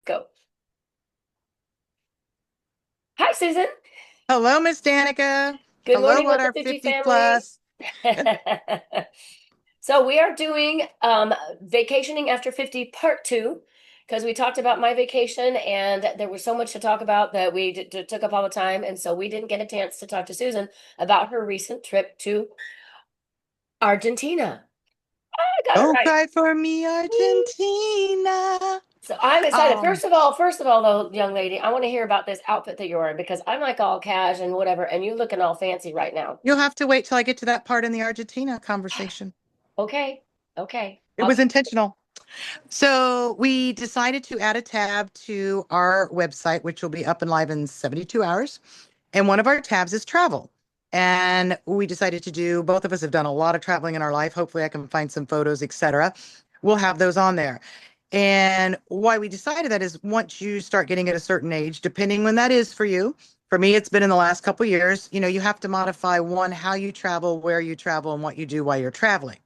Go. Hi, Susan. Hello, Miss Danica. Good Hello, morning what with the are 50 50 family. plus? So we are doing vacationing after 50 part two because we talked about my vacation and there was so much to talk about that we took up all the time. And so we didn't get a chance to talk to Susan about her recent trip to Argentina. I got it Don't right. cry for me, Argentina. So I'm excited. Um, First of all, though, young lady, I want to hear about this outfit that you're wearing because I'm like all cash and whatever, and you looking all fancy right now. you'll have to wait till I get to that part in the Argentina conversation. Okay, okay. It was intentional. So we decided to add a tab to our website, which will be up and live in 72 hours. And one of our tabs is travel. And we decided to do, both of us have done a lot of traveling in our life. Hopefully I can find some photos, etc. We'll have those on there. And why we decided that is once you start getting at a certain age, depending when that is for you, for me, it's been in the last couple of years, you have to modify one, how you travel, where you travel, and what you do while you're traveling.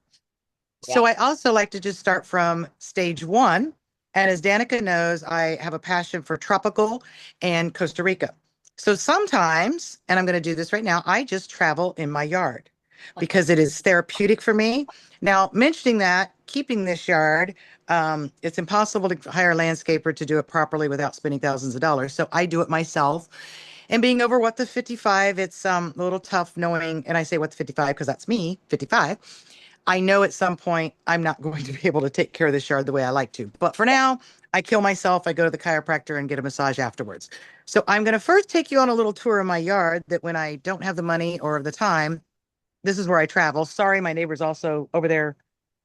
Yeah. So I also like to just start from stage one. And as Danica knows, I have a passion for tropical and Costa Rica. So sometimes, and I'm going to do this right now, I just travel in my yard because it is therapeutic for me. Now, mentioning that, keeping this yard, it's impossible to hire a landscaper to do it properly without spending thousands of dollars. So I do it myself. And being over what the 55, it's a little tough knowing, and I say what the 55 because that's me, 55. I know at some point I'm not going to be able to take care of this yard the way I like to. But for now, I kill myself. I go to the chiropractor and get a massage afterwards. So I'm going to first take you on a little tour of my yard that when I don't have the money or the time, this is where I travel. Sorry, my neighbor's also over there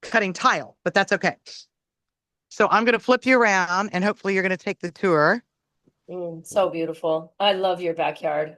cutting tile, but that's okay. So I'm going to flip you around and hopefully you're going to take the tour. So beautiful. I love your backyard.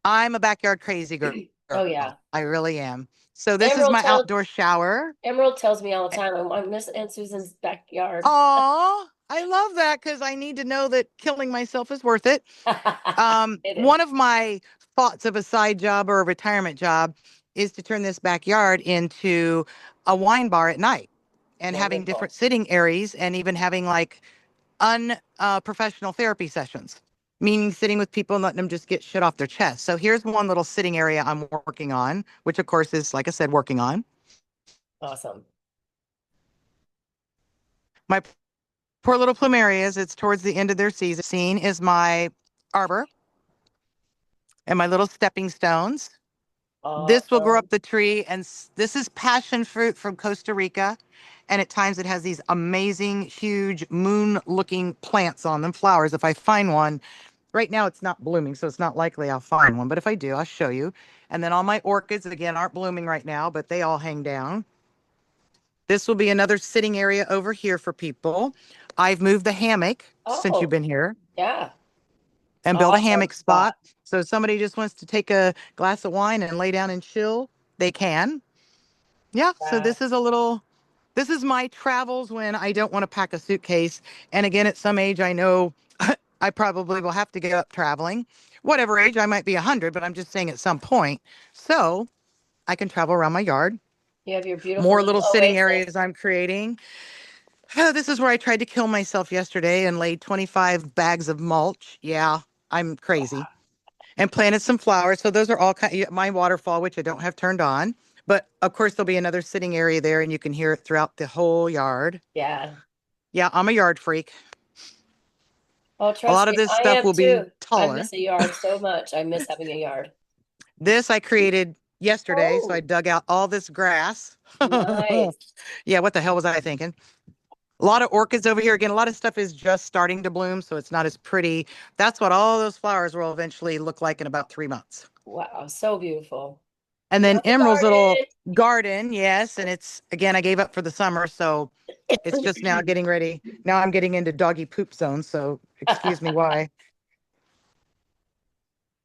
I'm a backyard crazy girl. Oh yeah. I really am. So this is Emerald my tells outdoor shower. Emerald tells me all the time I'm Miss Aunt Susan's backyard. Oh, I love that because I need to know that killing myself is worth it. It is. One of my thoughts of a side job or a retirement job is to turn this backyard into a wine bar at night and having different Wonderful. sitting areas and even having like unprofessional therapy sessions, meaning sitting with people and letting them just get shit off their chest. So here's one little sitting area I'm working on, which of course is, like I said, working on. Awesome. My poor little plumerias, it's towards the end of their season. Scene is my arbor and my little stepping stones. This will grow Awesome. up the tree, and this is passion fruit from Costa Rica. And at times it has these amazing, huge moon-looking plants on them, flowers. If I find one, right now it's not blooming, so it's not likely I'll find one. But if I do, I'll show you. And then all my orchids, again, aren't blooming right now, but they all hang down. This will be another sitting area over here for people. I've moved the hammock since you've Oh, been here yeah. and build a Awesome hammock spot. spot. So if somebody just wants to take a glass of wine and lay down and chill, they can. Yeah, so Wow. this is my travels when I don't want to pack a suitcase. And again, at some age, I know I probably will have to get up traveling. Whatever age, I might be 100, but I'm just saying at some point. So I can travel around my yard. You have your beautiful More little little sitting oasis. areas I'm creating. Oh, this is where I tried to kill myself yesterday and laid 25 bags of mulch. Yeah, I'm crazy. And planted some flowers. So those are all my waterfall, which I don't have turned on. But of course, there'll be another sitting area there, and you can hear it throughout the whole yard. Yeah. Yeah, I'm a yard freak. Oh, A trust lot of me, this I stuff am will be too. I taller. miss a yard so much. I miss having a yard. This I created yesterday. So I Oh, dug out all this grass. nice. Yeah, what the hell was I thinking? A lot of orchids over here. Again, a lot of stuff is just starting to bloom, so it's not as pretty. That's what all those flowers will eventually look like in about 3 months. Wow, so beautiful. And then Love the Emerald's little garden. garden, yes. And it's, again, I gave up for the summer, so it's just now getting ready. Now I'm getting into doggy poop zone, so excuse me why.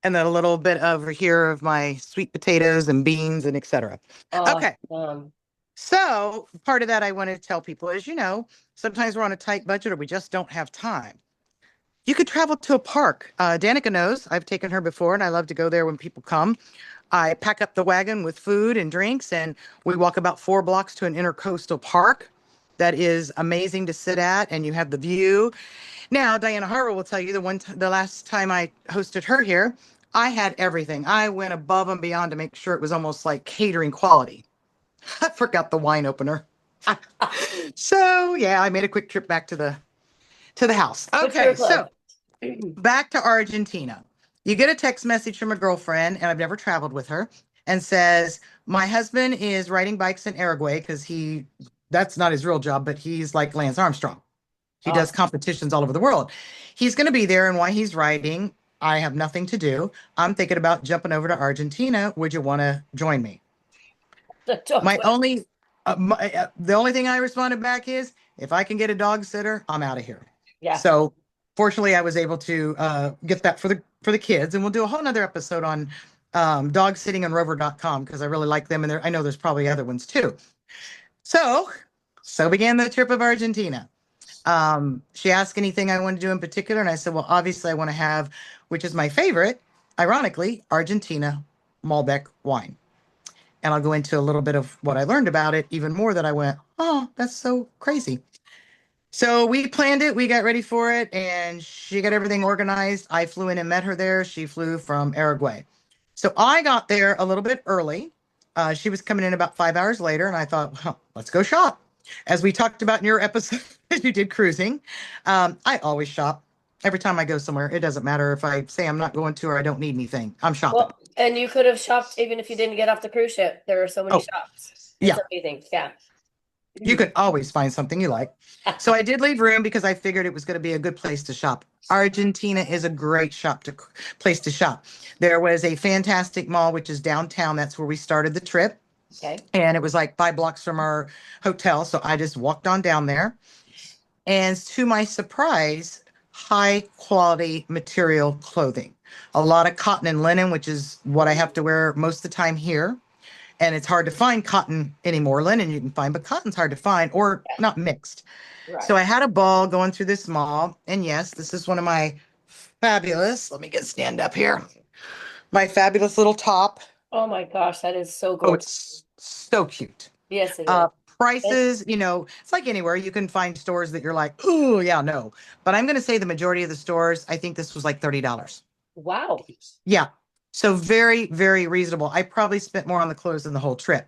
And then a little bit over here of my sweet potatoes and beans and etc. Okay. Awesome. So part of that I want to tell people is, sometimes we're on a tight budget or we just don't have time. You could travel to a park. Danica knows I've taken her before and I love to go there when people come. I pack up the wagon with food and drinks and we walk about 4 blocks to an intercoastal park that is amazing to sit at and you have the view. Now, Diana Harville will tell you the last time I hosted her here, I had everything. I went above and beyond to make sure it was almost like catering quality. I forgot the wine opener. So yeah, I made a quick trip back to the house. But you were Okay, close. so back to Argentina. You get a text message from a girlfriend, and I've never traveled with her, and says, my husband is riding bikes in Uruguay because that's not his real job, but he's like Lance Armstrong. He does Awesome. competitions all over the world. He's going to be there, and while he's riding, I have nothing to do. I'm thinking about jumping over to Argentina. Would you want to join me? My Totally. only, the only thing I responded back is, if I can get a dog sitter, I'm out of here. Yeah. So, fortunately, I was able to get that for the kids, and we'll do a whole nother episode on dog sitting on Rover.com because I really like them, and I know there's probably other ones too. So, so began the trip of Argentina. She asked anything I wanted to do in particular, and I said, well, obviously, I want to have, which is my favorite, ironically, Argentina Malbec wine. And I'll go into a little bit of what I learned about it, even more that I went, oh, that's so crazy. So we planned it, we got ready for it, and she got everything organized. I flew in and met her there. She flew from Uruguay. So I got there a little bit early. She was coming in about 5 hours later, and I thought, well, let's go shop. As we talked about in your episode, as you did cruising, I always shop. Every time I go somewhere, it doesn't matter if I say I'm not going to or I don't need anything. I'm shopping. Well, and you could have shopped even if you didn't get off the cruise ship. There are so many Oh, shops. It's yeah. amazing. Yeah. You can always find something you like. So I did leave room because I figured it was going to be a good place to shop. Argentina is a great place to shop. There was a fantastic mall, which is downtown. That's where we started the trip. Okay. And it was like 5 blocks from our hotel. So I just walked on down there. And to my surprise, high quality material clothing. A lot of cotton and linen, which is what I have to wear most of the time here. And it's hard to find cotton anymore. Linen you can find, but cotton's hard to find or Yeah. not mixed. Right. So I had a ball going through this mall. And yes, this is one of my fabulous, let me get stand up here. My fabulous little top. Oh my gosh, that is so Oh, gorgeous. it's so cute. Yes, it is. Uh, And prices, it's like anywhere you can find stores that you're like, oh, yeah, no. But I'm going to say the majority of the stores, I think this was like $30. wow. Yeah. So very, very reasonable. I probably spent more on the clothes than the whole trip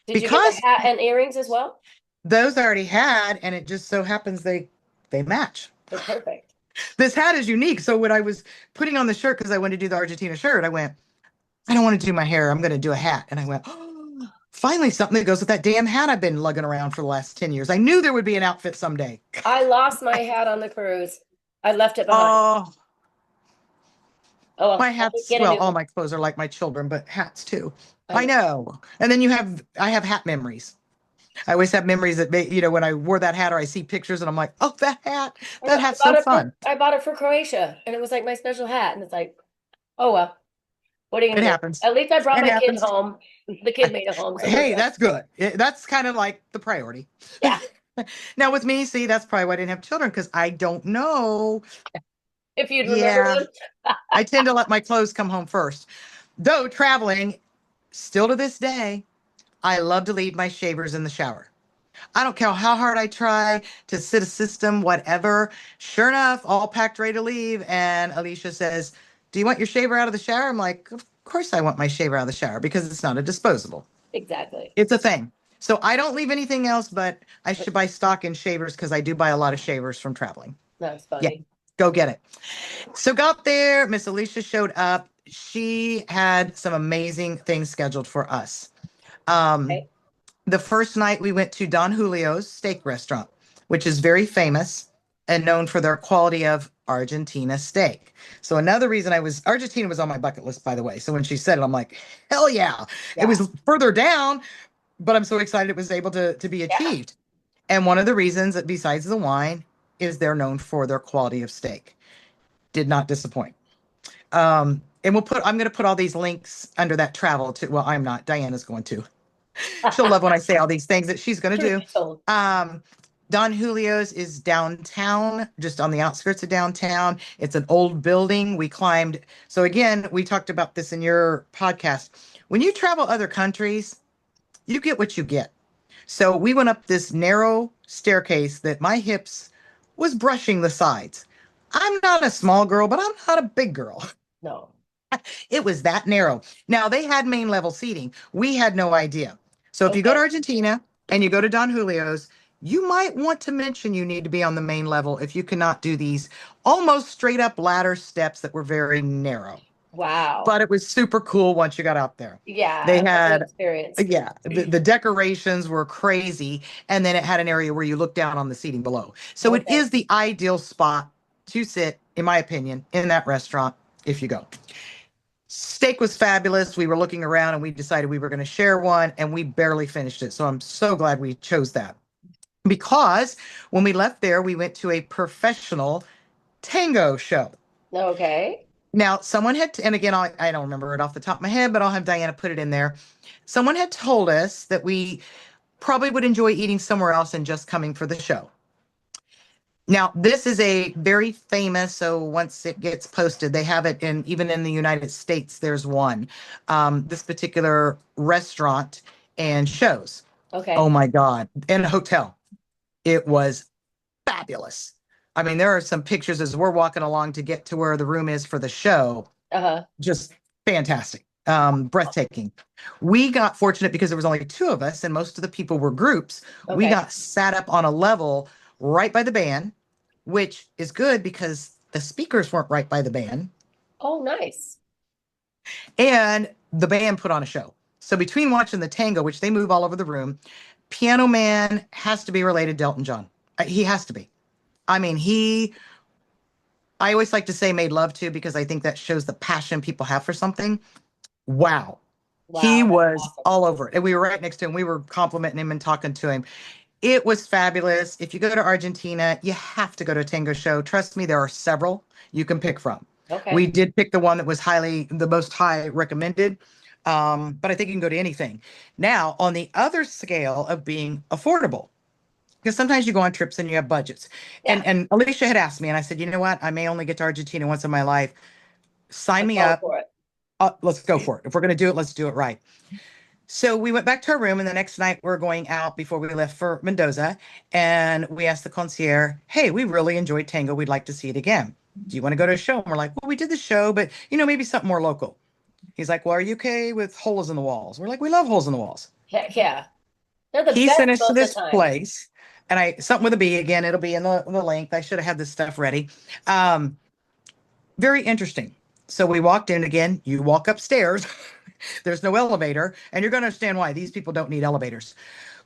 Did you get the because hat and earrings as well? those I already had, and it just so happens they match. They're perfect. This hat is unique. So when I was putting on the shirt, because I wanted to do the Argentina shirt, I went, I don't want to do my hair. I'm going to do a hat. And I went, oh, finally something that goes with that damn hat I've been lugging around for the last 10 years. I knew there would be an outfit someday. I lost my hat on the cruise. I left it behind. Oh, Oh well, my I did hats, get a well, new all one. my clothes are like my children, but hats too. I I know. know. And then I have hat memories. I always have memories that, when I wore that hat or I see pictures and I'm like, oh, I know. that hat's so fun. I bought it for Croatia, and it was like my special hat. And it's like, oh well, what are you It gonna do? happens. At least I brought It my kid happens. home. The kid made it home, so we're Hey, good. that's good. That's kind of like the priority. Yeah. Now with me, see, that's probably why I didn't have children because I don't know. If you'd remember Yeah, them. I tend to let my clothes come home first. Though traveling, still to this day, I love to leave my shavers in the shower. I don't care how hard I try to sit a system, whatever. Sure enough, all packed, ready to leave. And Alicia says, do you want your shaver out of the shower? I'm like, of course I want my shaver out of the shower because it's not a disposable. Exactly. It's a thing. So I don't leave anything else, but I should buy stock in shavers because I do buy a lot of shavers from traveling. That's Yeah, funny. go get it. So got there. Miss Alicia showed up. She had some amazing things scheduled for us. Um, Okay. the first night we went to Don Julio's steak restaurant, which is very famous and known for their quality of Argentina steak. So another reason Argentina was on my bucket list, by the way. So when she said it, I'm like, hell yeah. It Yeah. was further down, but I'm so excited it was able to be Yeah. achieved. And one of the reasons that besides the wine is they're known for their quality of steak. Did not disappoint. And I'm going to put all these links under that travel to, well, I'm not, Diana's going to. She'll love when I say all these things that she's going to Truth do. be told. Don Julio's is downtown, just on the outskirts of downtown. It's an old building. We climbed. So again, we talked about this in your podcast. When you travel other countries, you get what you get. So we went up this narrow staircase that my hips was brushing the sides. I'm not a small girl, but I'm not a big girl. No. It was that narrow. Now they had main level seating. We had no idea. So if you go to Okay. Argentina and you go to Don Julio's, you might want to mention you need to be on the main level if you cannot do these almost straight up ladder steps that were very narrow. Wow. But it was super cool once you got out there. Yeah, They I love that had, experience. yeah, the decorations were crazy. And then it had an area where you look down on the seating below. So it Okay. is the ideal spot to sit, in my opinion, in that restaurant if you go. Steak was fabulous. We were looking around and we decided we were going to share one and we barely finished it. So I'm so glad we chose that because when we left there, we went to a professional tango show. Okay. Now, someone had, and again, I don't remember it off the top of my head, but I'll have Diana put it in there. Someone had told us that we probably would enjoy eating somewhere else and just coming for the show. Now, this is a very famous, so once it gets posted, they have it in, even in the United States, there's one. This particular restaurant and shows. Oh Okay. my God. In a hotel. It was fabulous. I mean, there are some pictures as we're walking along to get to where the room is for the show. Uh-huh. Just fantastic. Breathtaking. We got fortunate because there was only two of us and most of the people were groups. We Okay. got sat up on a level right by the band, which is good because the speakers weren't right by the band Oh, nice. and the band put on a show. So between watching the tango, which they move all over the room, Piano Man has to be related to Elton John. He has to be. I mean, I always like to say made love to because I think that shows the passion people have for something. Wow. He Wow, that's was awesome. all over it. And we were right next to him. We were complimenting him and talking to him. It was fabulous. If you go to Argentina, you have to go to a tango show. Trust me, there are several you can pick from. We Okay. did pick the one that was the most high recommended. But I think you can go to anything. Now, on the other scale of being affordable, because sometimes you go on trips and you have budgets. Yeah, And Alicia had asked me, and I said, you know what? I may only get to Argentina once in my life. Sign I'm me going up. for it. Let's go for it. If we're going to do it, let's do it right. So we went back to our room, and the next night we're going out before we left for Mendoza. And we asked the concierge, hey, we really enjoyed tango. We'd like to see it again. Do you want to go to a show? And we're like, well, we did the show, but maybe something more local. He's like, well, are you okay with holes in the walls? We're like, we love holes in the walls. Heck yeah. They're the He sent best us to most of this the time. place, and something with a B again, it'll be in the link. I should have had this stuff ready. Um, Very interesting. So we walked in again. You walk upstairs. There's no elevator, and you're going to understand why these people don't need elevators.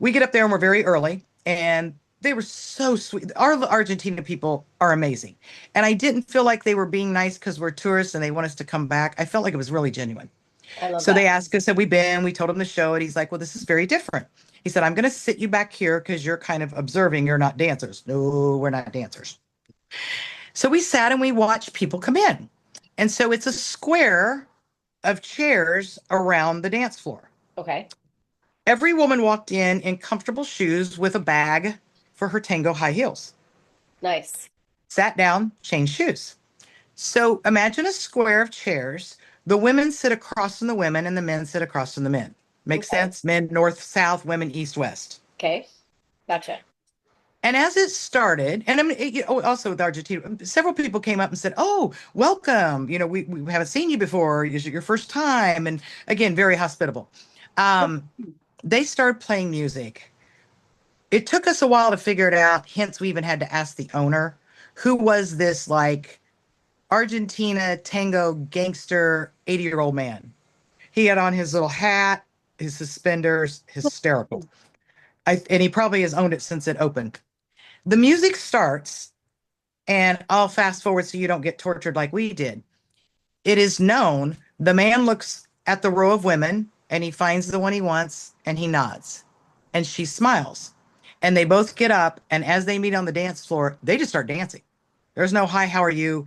We get up there and we're very early, and they were so sweet. Our Argentina people are amazing. And I didn't feel like they were being nice because we're tourists and they want us to come back. I felt like it was really genuine. I love So they that. asked us, have we been? We told him the show, and he's like, well, this is very different. He said, I'm going to sit you back here because you're kind of observing. You're not dancers. No, we're not dancers. So we sat and we watched people come in. And so it's a square of chairs around the dance floor. Okay. Every woman walked in comfortable shoes with a bag for her tango high heels, Nice. sat down, changed shoes. So imagine a square of chairs. The women sit across from the women and the men sit across from the men. Makes Okay. sense? Men north, south, women east, west. Okay. Gotcha. And as it started, and I mean, also with Argentina, several people came up and said, "Oh, welcome. We haven't seen you before. Is it your first time?" And again, very hospitable. Um, they started playing music. It took us a while to figure it out. Hence, we even had to ask the owner, who was this like Argentina tango gangster 80-year-old man. He had on his little hat, his suspenders, hysterical. And he probably has owned it since it opened. The music starts, and I'll fast forward so you don't get tortured like we did. It is known the man looks at the row of women and he finds the one he wants and he nods. And she smiles. And they both get up, and as they meet on the dance floor, they just start dancing. There's no hi, how are you?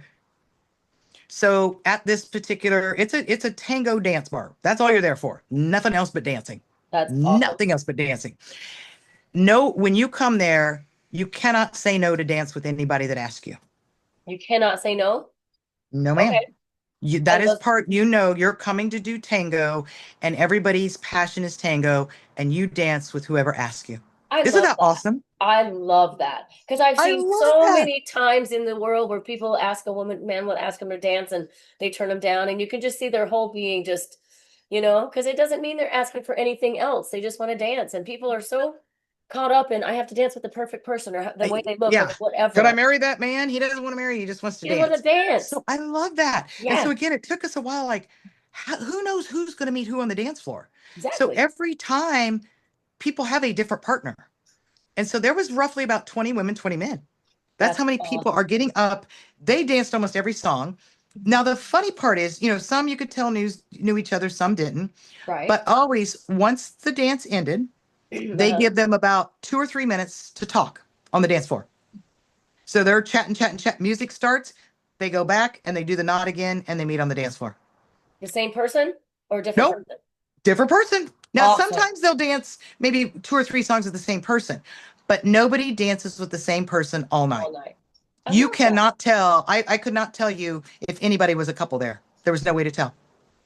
So at this particular, it's a tango dance bar. That's all you're there for. Nothing else but dancing. That's awesome. Nothing else but dancing. No, when you come there, you cannot say no to dance with anybody that asks you. You cannot say no. No, Okay. ma'am. I That is love part, you're coming to do tango, and everybody's passion is tango, and you dance with whoever asks you. I Isn't love that that. awesome? I love that because I've I seen love so that. many times in the world where people ask a woman, man will ask them to dance and they turn them down, and you can just see their whole being just, because it doesn't mean they're asking for anything else. They just want to dance, and people are so caught up in I have to dance with the perfect person or the way they look or Yeah. the Could I whatever. marry that man? He doesn't want to marry you. He just wants to You just want to dance. dance. So I love that. And so Yeah, again, it took us a while, like, who knows who's going to meet who on the dance floor? So exactly. every time people have a different partner. And so there was roughly about 20 women, 20 men. That's That's how many people are awesome. getting up. They danced almost every song. Now, the funny part is, some you could tell knew each other, some didn't. Right. But always, once the dance ended, they Uh-huh. give them about 2 or 3 minutes to talk on the dance floor. So they're chatting, chatting, chat. Music starts. They go back and they do the nod again and they meet on the dance floor. The same person or a different Nope, person? different person. Now, Awesome. sometimes they'll dance maybe 2 or 3 songs with the same person, but nobody dances with the same person all night. All night. I You love that. cannot tell. I could not tell you if anybody was a couple there. There was no way to tell.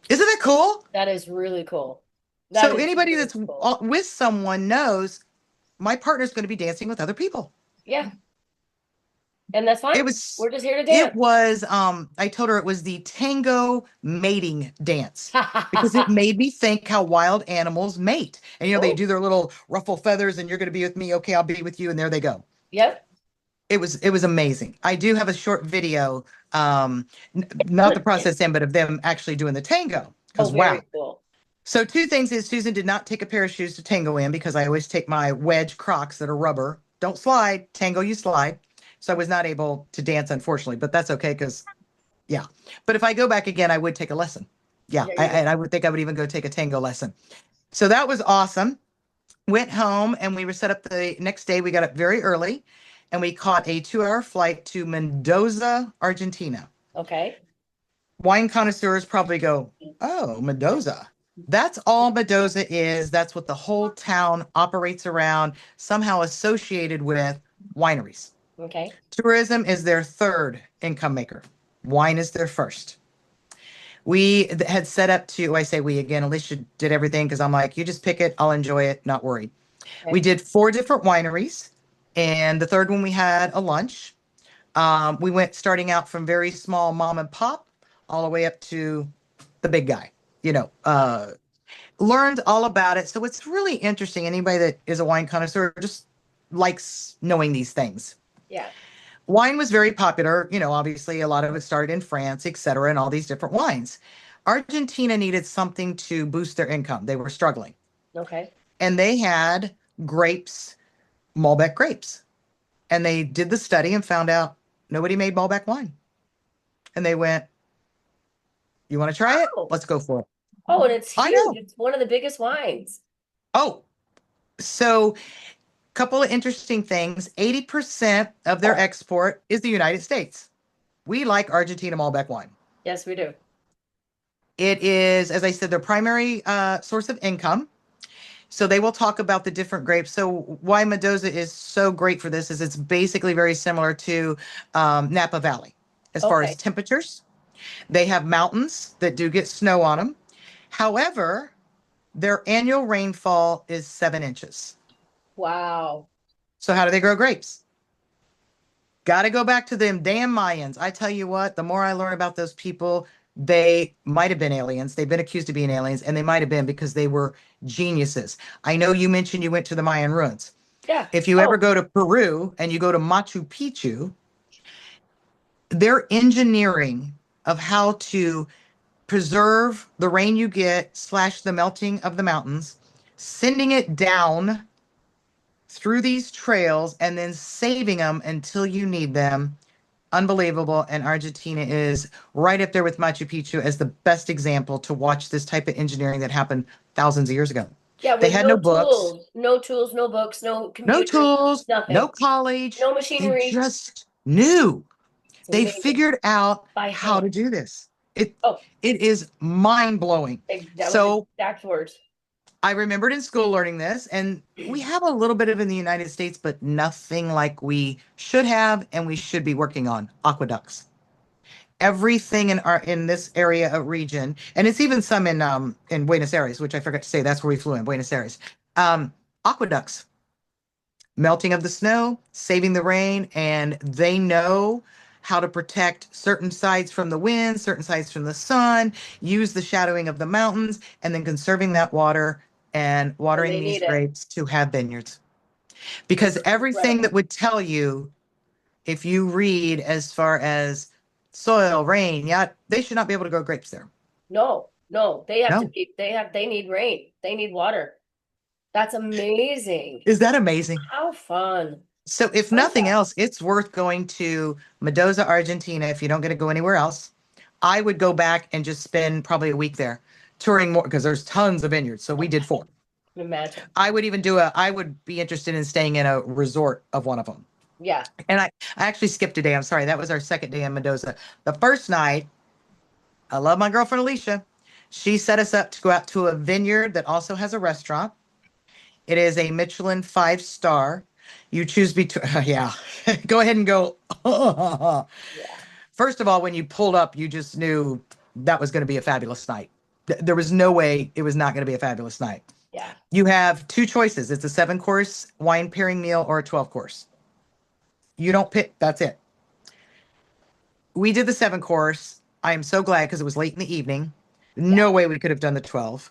Isn't that cool? That is really cool. That So is anybody really that's cool. with someone knows my partner's going to be dancing with other people. Yeah. And that's fine. It was We're just here to it dance. was I told her it was the tango mating dance because it made me think how wild animals mate. And they Oh, do their little ruffle feathers and you're going to be with me, okay, I'll be with you and there they go. yep. It was amazing. I do have a short video not the process in but of them actually doing the tango Oh, because wow. very cool. So two things is Susan did not take a pair of shoes to tango in because I always take my wedge Crocs that are rubber. Don't slide, tango you slide. So I was not able to dance, unfortunately, but that's okay because yeah. But if I go back again, I would take a lesson. Yeah, There you and go. I would think I would even go take a tango lesson. So that was awesome. Went home and we were set up the next day. We got up very early and we caught a 2 hour flight to Mendoza, Argentina. Okay. Wine connoisseurs probably go, oh, Mendoza. That's all Mendoza is. That's what the whole town operates around, somehow associated with wineries. Okay. Tourism is their third income maker. Wine is their first. We had set up to, I say we again, Alicia did everything because I'm like, you just pick it, I'll enjoy it, not worried. We Okay. did 4 different wineries, and the third one we had a lunch. We went starting out from very small mom and pop all the way up to the big guy, you know, uh, learned all about it. So it's really interesting. Anybody that is a wine connoisseur just likes knowing these things. Yeah. Wine was very popular. Obviously a lot of it started in France, et cetera, and all these different wines. Argentina needed something to boost their income. They were struggling. Okay. And they had grapes, Malbec grapes. And they did the study and found out nobody made Malbec wine. And they went, you want to try it? Oh. Let's go for it. Oh, and it's I huge. know. It's one of the biggest wines. Oh, so couple of interesting things. 80% of their export is the United States. We like Argentina Malbec wine. Yes, we do. It is, as I said, their primary source of income. So they will talk about the different grapes. So why Mendoza is so great for this is it's basically very similar to Napa Valley as far as Okay. temperatures. They have mountains that do get snow on them. However, their annual rainfall is 7 inches. Wow. So how do they grow grapes? Got to go back to them damn Mayans. I tell you what, the more I learn about those people, they might have been aliens. They've been accused of being aliens, and they might have been because they were geniuses. I know you mentioned you went to the Mayan ruins. Yeah. If you ever Oh, go to Peru and you go to Machu Picchu, their engineering of how to preserve the rain you get, slash the melting of the mountains, sending it down through these trails, and then saving them until you need them. Unbelievable. And Argentina is right up there with Machu Picchu as the best example to watch this type of engineering that happened thousands of years ago. yeah, They with had no no books, tools, no tools, no books, no no computers, tools, no nothing, college. no They machinery. just knew. It's They amazing. figured out By how hand. to do this. It Oh, it is mind blowing. that was So exact words. I remembered in school learning this, and we have a little bit of it in the United States, but nothing like we should have and we should be working on aqueducts. Everything in this area of region, and it's even some in Buenos Aires, which I forgot to say. That's where we flew in Buenos Aires. Um, Aqueducts. melting of the snow, saving the rain, and they know how to protect certain sides from the wind, certain sides from the sun, use the shadowing of the mountains, and then conserving that water and And watering they these need it. grapes to have vineyards. It's Because everything that incredible. would tell you, if you read as far as soil, rain, yeah, they should not be able to grow grapes there. No, no, they have to No. be, they need rain. They need water. That's amazing. Is that amazing? How fun. So, if Love nothing that. else, it's worth going to Mendoza, Argentina if you don't get to go anywhere else. I would go back and just spend probably a week there touring more because there's tons of vineyards. So, we did four. Imagine. I would be interested in staying in a resort of one of them. Yeah. And I actually skipped a day. I'm sorry. That was our second day in Mendoza. The first night, I love my girlfriend Alicia. She set us up to go out to a vineyard that also has a restaurant. It is a Michelin 5 star. You choose between, yeah, go ahead and go. Yeah. First of all, when you pulled up, you just knew that was going to be a fabulous night. There was no way it was not going to be a fabulous night. Yeah. You have two choices. It's a 7 course wine pairing meal or a 12 course. You don't pick, that's it. We did the 7 course. I am so glad because it was late in the evening. Yeah. No way we could have done the 12,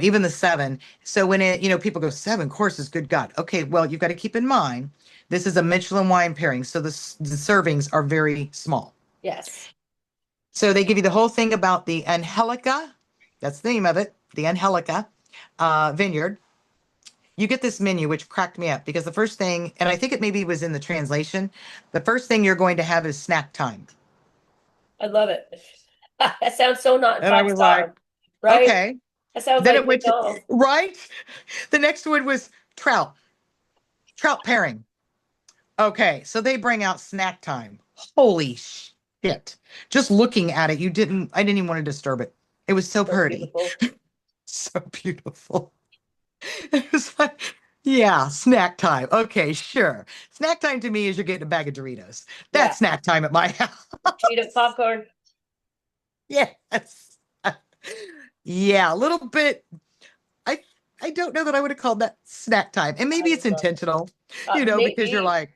even the seven. So when people go 7 courses, good God. Okay, well, you've got to keep in mind, this is a Michelin wine pairing. So the servings are very small. Yes. So they give you the whole thing about the Angelica. That's the name of it, the Angelica vineyard. You get this menu, which cracked me up because the first thing, and I think it maybe was in the translation, the first thing you're going to have is snack time. I love it. That sounds so not And I five was like, star, right? okay. That sounds Then like it went to, McDonald's. right? The next one was trout, trout pairing. Okay, so they bring out snack time. Holy shit. Just looking at it, I didn't even want to disturb it. It was so So pretty, beautiful. so beautiful. It was like, yeah, snack time. Okay, sure. Snack time to me is you're getting a bag of Doritos. Yeah. That's snack time at my house. Cheetah popcorn. Yes. Yeah, a little bit. I I don't know that I would have called that snack time. And I maybe it's love it. intentional, because you're Maybe. like,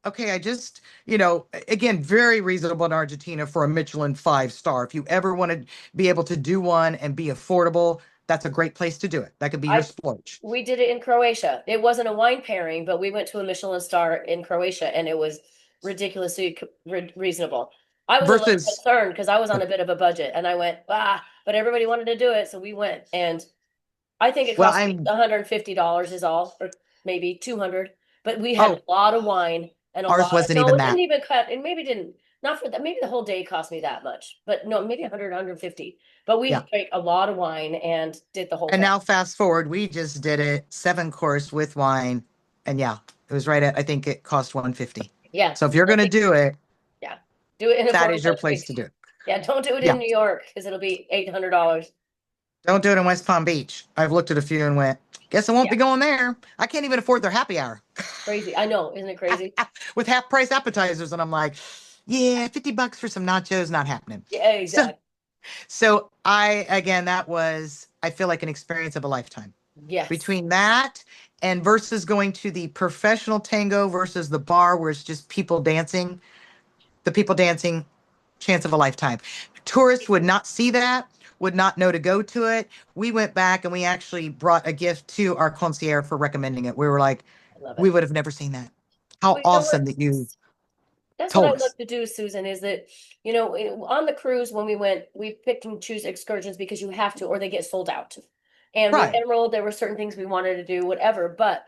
okay, I just, again, very reasonable in Argentina for a Michelin 5 star. If you ever want to be able to do one and be affordable, that's a great place to do it. That could be your I splurge. We did it in Croatia. It wasn't a wine pairing, but we went to a Michelin star in Croatia and it was ridiculously reasonable. I was a little Versus, concerned because I was on a bit of a budget and I went, but everybody wanted to do it, so we went. And I think it well, cost me I'm, $150 is all, or maybe 200. But we had oh, a lot of wine and a ours lot of, wasn't no, even it didn't that. even cut, and maybe didn't, not for that, maybe the whole day cost me that much, but no, maybe 100, 150. But we Yeah. drank a lot of wine and did the whole And thing. now fast forward, we just did it 7 course with wine. And yeah, it was right at, I think it cost 150. Yeah. So if you're I going to think, do it, yeah. Do it in a that foreign is your country. place to do it. Yeah, don't do it Yeah. in New York because it'll be $800. Don't do it in West Palm Beach. I've looked at a few and went, guess I won't Yeah, be going there. I can't even afford their happy hour crazy. I know, isn't it crazy? with half price appetizers. And I'm like, yeah, $50 for some nachos, not happening. Yeah, So, exactly. again, that was, I feel like an experience of a lifetime. Yes. Between that and versus going to the professional tango versus the bar where it's just the people dancing, chance of a lifetime. Tourists would not see that, would not know to go to it. We went back and we actually brought a gift to our concierge for recommending it. We were like, I love we it. would have never seen that. How Well, you know what? awesome that you That's what I told love us. to do, Susan, is that, on the cruise when we went, we picked and choose excursions because you have to, or they get sold out. And with Right. Emerald, there were certain things we wanted to do, whatever. But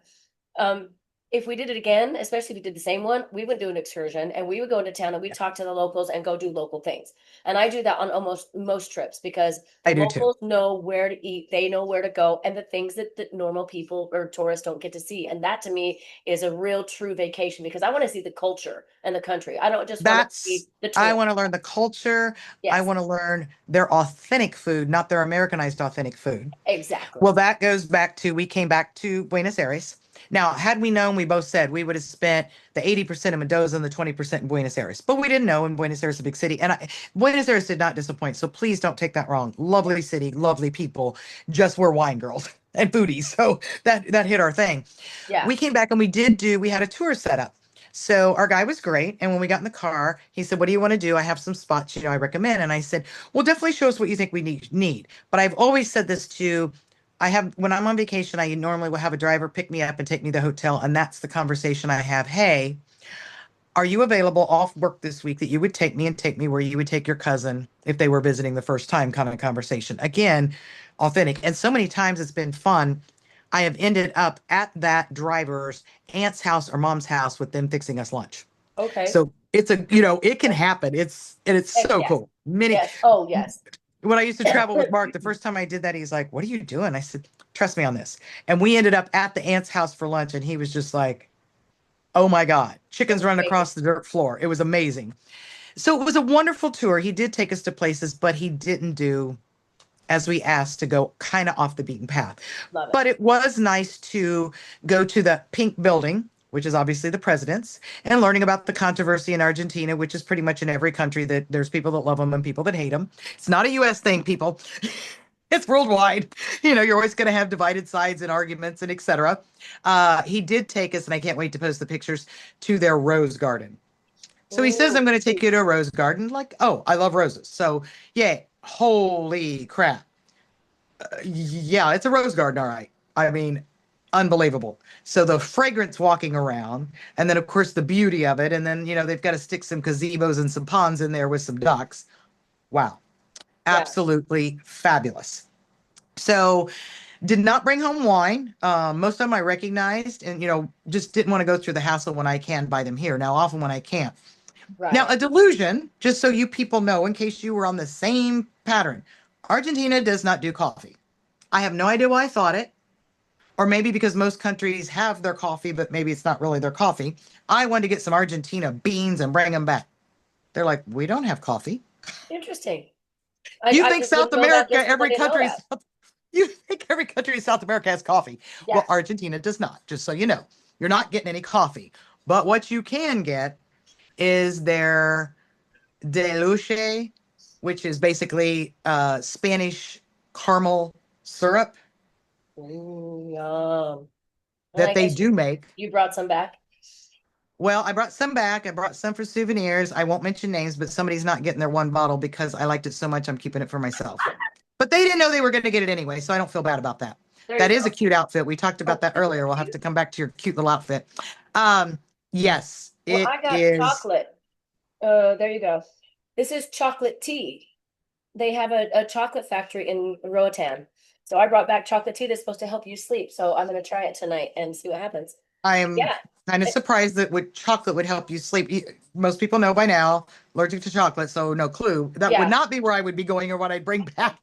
um, if we did it again, especially if we did the same one, we would do an excursion and we would go into town and we'd talk to the locals and go do local things. And I do that on almost most trips because the I do too. locals know where to eat, they know where to go, and the things that normal people or tourists don't get to see. And that to me is a real true vacation because I want to see the culture and the country. I don't just want to see the I tour. want to learn the culture. I Yes, want to learn their authentic food, not their Americanized authentic food. exactly. Well, that goes back to we came back to Buenos Aires. Now, had we known, we both said we would have spent the 80% in Mendoza and the 20% in Buenos Aires. But we didn't know, and Buenos Aires is a big city. And Buenos Aires did not disappoint. So please don't take that wrong. Lovely city, lovely people, just we're wine girls. and foodies. So that hit our thing. Yeah. We came back and we had a tour set up. So our guy was great. And when we got in the car, he said, "What do you want to do? I have some spots, I recommend." And I said, "Well, definitely show us what you think we need." But I've always said this to, I have, when I'm on vacation, I normally will have a driver pick me up and take me to the hotel. And that's the conversation I have. "Hey, are you available off work this week that you would take me and take me where you would take your cousin if they were visiting the first time?" Kind of conversation. Again, authentic. And so many times it's been fun. I have ended up at that driver's aunt's house or mom's house with them fixing us lunch. Okay. So it's it can happen. It's Heck so yeah. cool. Many Yes. Oh, yes. When I used to travel with Mark, the first time I did that, he's like, "What are you doing?" I said, "Trust me on this." And we ended up at the aunt's house for lunch, and he was just like, "Oh my God, It chickens was running amazing. across the dirt floor." It was amazing. So it was a wonderful tour. He did take us to places, but he didn't do as we asked to go kind of off the beaten path. Love it. But it was nice to go to the pink building, which is obviously the president's, and learning about the controversy in Argentina, which is pretty much in every country that there's people that love them and people that hate them. It's not a US thing, people. It's worldwide. You're always going to have divided sides and arguments and etc. He did take us, and I can't wait to post the pictures, to their rose garden. So he says, Ooh, "I'm going to take you to a rose garden." Like, oh, I love roses. So, yeah, holy crap. Yeah, it's a rose garden, all right. I mean, unbelievable. So the fragrance walking around, and then, of course, the beauty of it. And then, they've got to stick some gazebos and some ponds in there with some ducks. Wow, yes. absolutely fabulous. So, did not bring home wine. Most of them I recognized and, just didn't want to go through the hassle when I can buy them here. Now, often when I can't. Now, Right. a delusion, just so you people know, in case you were on the same pattern, Argentina does not do coffee. I have no idea why I thought it, or maybe because most countries have their coffee, but maybe it's not really their coffee. I wanted to get some Argentina beans and bring them back. They're like, "We don't have coffee." Interesting. You I think just South wouldn't know that America, just because I every didn't know country, that. you think every country in South America has coffee. Well, Yes. Argentina does not, just so you know. You're not getting any coffee. But what you can get is their deluche, which is basically Spanish caramel syrup Yum. And that I they guess do make. you brought some back. Well, I brought some back. I brought some for souvenirs. I won't mention names, but somebody's not getting their one bottle because I liked it so much, I'm keeping it for myself. But they didn't know they were going to get it anyway, so I don't feel bad about that. There you That is a go. cute outfit. We talked about Oh, that it's so earlier. We'll have cute. to come back to your cute little outfit. Um, yes, Well, it I got is. chocolate. There you go. This is chocolate tea. They have a chocolate factory in Roatan. So I brought back chocolate tea that's supposed to help you sleep. So I'm going to try it tonight and see what happens. I am Yeah. kind of It- surprised that with chocolate would help you sleep. Most people know by now, allergic to chocolate, so no clue. That would yeah. not be where I would be going or what I'd bring back.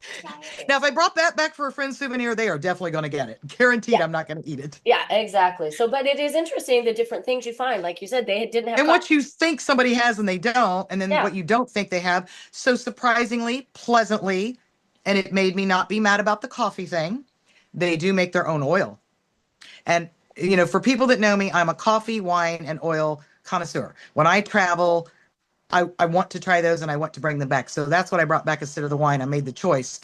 Now, if I brought that back for a friend's souvenir, they are definitely going to get it. Guaranteed, Yeah. I'm not going to eat it. Yeah, exactly. So, but it is interesting the different things you find. Like you said, they didn't have And coffee. what you think somebody has and they don't, and then Yeah. what you don't think they have. So surprisingly, pleasantly, and it made me not be mad about the coffee thing. They do make their own oil. And, for people that know me, I'm a coffee, wine, and oil connoisseur. When I travel, I want to try those and I want to bring them back. So that's what I brought back instead of the wine. I made the choice.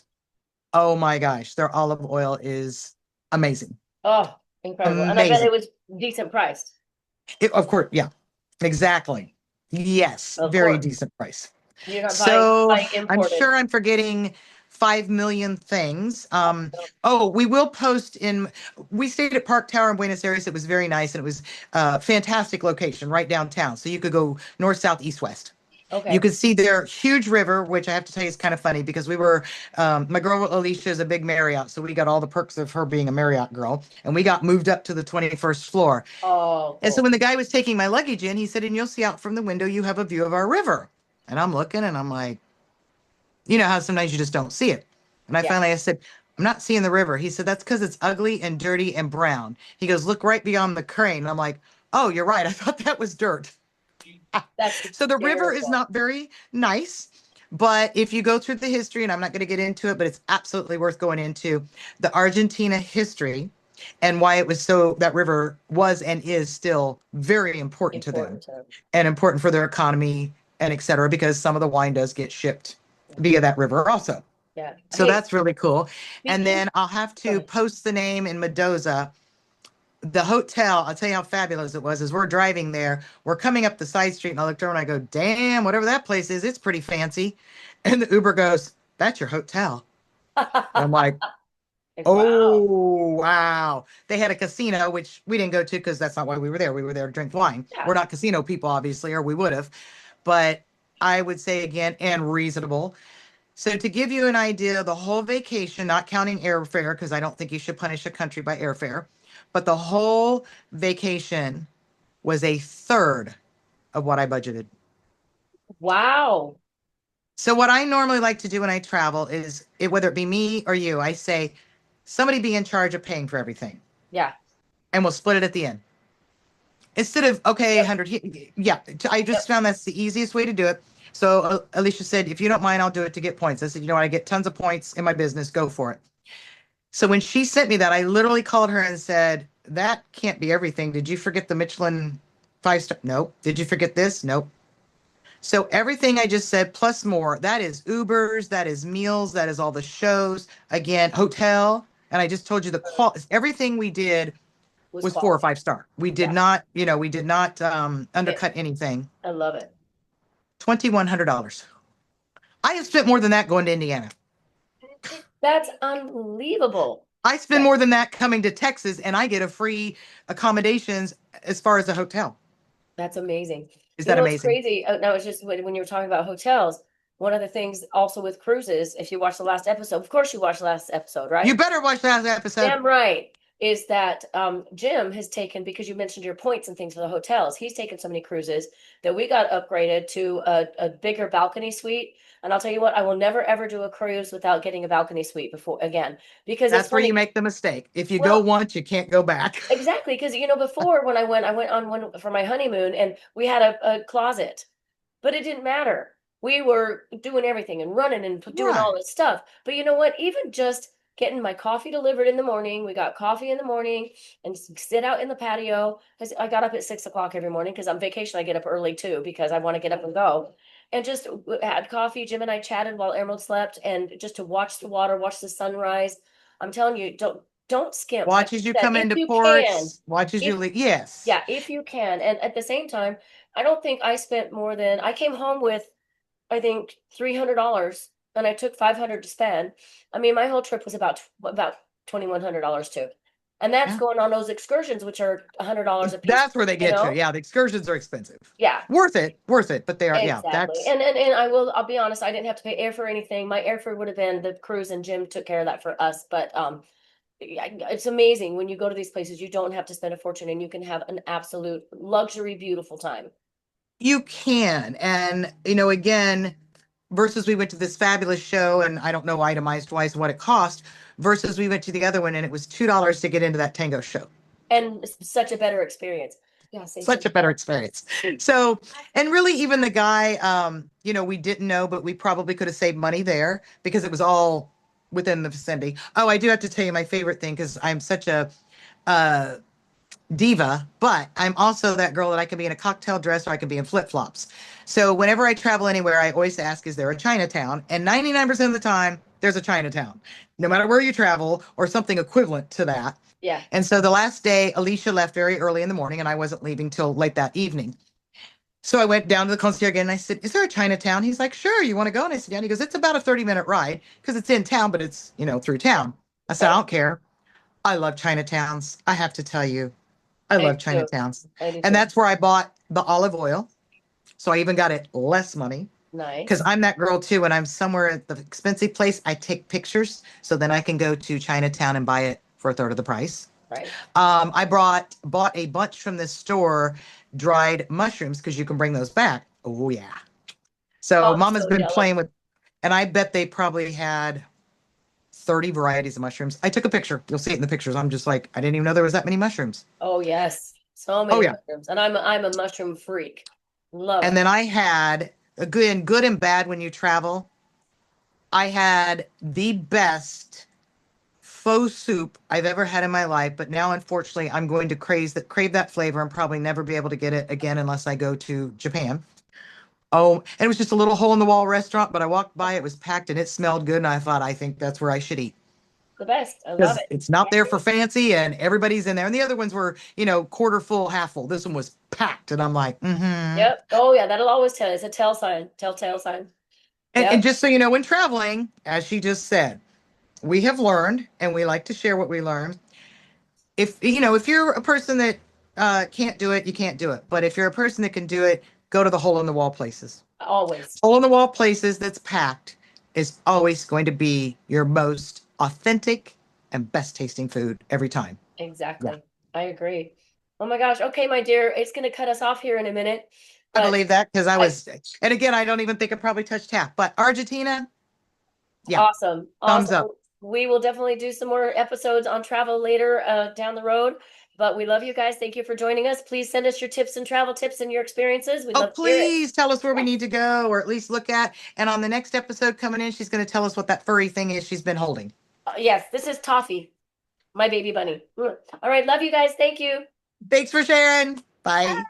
Oh my gosh, their olive oil is amazing. Oh, incredible. And I bet it Amazing. was decent priced. Of course, yeah, exactly. Yes, Of very course. decent price. You're not So buying I'm imported. sure I'm forgetting 5 million things. Oh, we will post we stayed at Park Tower in Buenos Aires. It was very nice and it was a fantastic location right downtown. So you could go north, south, east, west. You Okay. could see their huge river, which I have to tell you is kind of funny because my girl Alicia is a big Marriott. So we got all the perks of her being a Marriott girl. And we got moved up to the 21st floor. Oh, And so cool. when the guy was taking my luggage in, he said, "And you'll see out from the window, you have a view of our river." And I'm looking and I'm like, you know how sometimes you just don't see it. And Yeah. I said, "I'm not seeing the river." He said, "That's because it's ugly and dirty and brown." He goes, "Look right beyond the crane." And I'm like, "Oh, you're right. I thought that was dirt." That's So the river is hysterical. not very nice. But if you go through the history, and I'm not going to get into it, but it's absolutely worth going into the Argentina history and why it was so, that river was and is still very important to them Important to them. and important for their economy and et cetera, because some of the wine does get shipped via that river also. Yeah. So Hey, that's really cool. And speaking, then I'll have go to ahead. post the name in Mendoza. The hotel, I'll tell you how fabulous it was. As we're driving there, we're coming up the side street, and I looked over and I go, damn, whatever that place is, it's pretty fancy. And the Uber goes, that's your hotel. And I'm like, Like, wow. oh, wow. They had a casino, which we didn't go to because that's not why we were there. We were there to drink wine. Yeah. We're not casino people, obviously, or we would have. But I would say again, and reasonable. So to give you an idea, the whole vacation, not counting airfare, because I don't think you should punish a country by airfare, but the whole vacation was a third of what I budgeted. Wow. So what I normally like to do when I travel is, whether it be me or you, I say, somebody be in charge of paying for everything, Yeah. and we'll split it at the end. Instead of, okay, Yep. 100, yeah, I just Yep. found that's the easiest way to do it. So Alicia said, if you don't mind, I'll do it to get points. I said, you know what, I get tons of points in my business, go for it. So when she sent me that, I literally called her and said, that can't be everything. Did you forget the Michelin 5 star? Nope. Did you forget this? Nope. So everything I just said plus more, that is Ubers, that is meals, that is all the shows, again, hotel. And I just told you the quality, everything we did Was was 4 or quality. 5 star. We did Yeah. not, we did not It, undercut anything. I love it. $2,100. I have spent more than that going to Indiana. That's unbelievable. I spend Yeah. more than that coming to Texas, and I get a free accommodations as far as the hotel. That's amazing. Is You that know what's amazing? crazy? No, it's just when you were talking about hotels, one of the things also with cruises, if you watch the last episode, of course you watched the last episode, You right? better watch that episode. Damn right. Is that Jim has taken, because you mentioned your points and things for the hotels, he's taken so many cruises that we got upgraded to a bigger balcony suite. And I'll tell you what, I will never ever do a cruise without getting a balcony suite before again, because it's That's where you funny. make the mistake. If you go Well, once, you can't go back. exactly, because before when I went on one for my honeymoon and we had a closet, but it didn't matter. We were doing everything and running and doing all Right. this stuff. But you know what? Even just getting my coffee delivered in the morning, we got coffee in the morning and sit out in the patio. Because I got up at 6 o'clock every morning because on vacation I get up early too because I want to get up and go. And just had coffee. Jim and I chatted while Emerald slept, and just to watch the water, watch the sunrise. I'm telling you, don't skimp. Like Watch you as you said, come if into you can, ports, watch as you if leave. Yes. yeah, if you can. And at the same time, I don't think I spent more than I came home with, I think, $300, and I took 500 to spend. I mean, my whole trip was about $2,100 too. And that's Yeah. going on those excursions, which are $100 a piece, That's where they you get you. know? Yeah, the excursions are expensive. Yeah, Worth it, but they are, yeah, exactly. that's And I'll be honest, I didn't have to pay air for anything. My airfare would have been the cruise, and Jim took care of that for us. But yeah, it's amazing when you go to these places, you don't have to spend a fortune and you can have an absolute luxury, beautiful time. you can. And, again, versus we went to this fabulous show, and I don't know itemized wise what it cost, versus we went to the other one and it was $2 to get into that tango show. And it's such a better experience. Yeah, say Such a something better else. experience. So, and really, even the guy, we didn't know, but we probably could have saved money there because it was all within the vicinity. Oh, I do have to tell you my favorite thing because I'm such a uh, diva, but I'm also that girl that I can be in a cocktail dress or I can be in flip flops. So, whenever I travel anywhere, I always ask, is there a Chinatown? And 99% of the time, there's a Chinatown, no matter where you travel or something equivalent to that. Yeah. And so the last day, Alicia left very early in the morning, and I wasn't leaving till late that evening. So I went down to the concierge again and I said, is there a Chinatown? He's like, sure, you want to go? And I said, yeah. And he goes, it's about a 30-minute ride because it's in town, but it's, through town. I said, I Right. don't care. I love Chinatowns. I have to tell you, I I love do too. Chinatowns. I do And too. that's where I bought the olive oil. So I even got it less money because Nice. I'm that girl too. When I'm somewhere at the expensive place, I take pictures so then I can go to Chinatown and buy it for a third of the price. Right. I bought a bunch from this store, dried mushrooms, because you can bring those back. Oh yeah. Oh, So I'm Mama's so been jealous. playing with, and I bet they probably had 30 varieties of mushrooms. I took a picture. You'll see it in the pictures. I'm just like, I didn't even know there was that many mushrooms. Oh, yes. So Oh many yeah. mushrooms. And I'm a mushroom freak. Love And them. then I had a good and bad when you travel. I had the best faux soup I've ever had in my life, but now unfortunately I'm going to crave that flavor and probably never be able to get it again unless I go to Japan. Oh, and it was just a little hole in the wall restaurant, but I walked by, it was packed and it smelled good. And I thought, I think that's where I should eat The best. I love because it. it's not there for fancy and everybody's in there. And the other ones were, quarter full, half full. This one was packed. And I'm like, mm-hmm. Yep. Oh yeah, that'll always tell. It's a tell sign. Telltale sign. And Yep. just so you know, when traveling, as she just said, we have learned and we like to share what we learned. If you're a person that can't do it, you can't do it. But if you're a person that can do it, go to the hole in the wall places. Always. Hole in the wall places that's packed is always going to be your most authentic and best tasting food every time. Yeah. Exactly. I agree. Oh my gosh. Okay, my dear, it's gonna cut us off here in a minute, I but believe that because I and again, I don't even think I probably touched half, but Argentina, yeah, awesome. thumbs Awesome. up. We will definitely do some more episodes on travel later down the road. But we love you guys. Thank you for joining us. Please send us your tips and travel tips and your experiences. We'd Oh, love to hear it. please tell us where we Yeah. need to go or at least look at. And on the next episode coming in, she's going to tell us what that furry thing is she's been holding. Yes, this is Toffee, my baby bunny. All right, love you guys. Thank you. Thanks for sharing. Bye.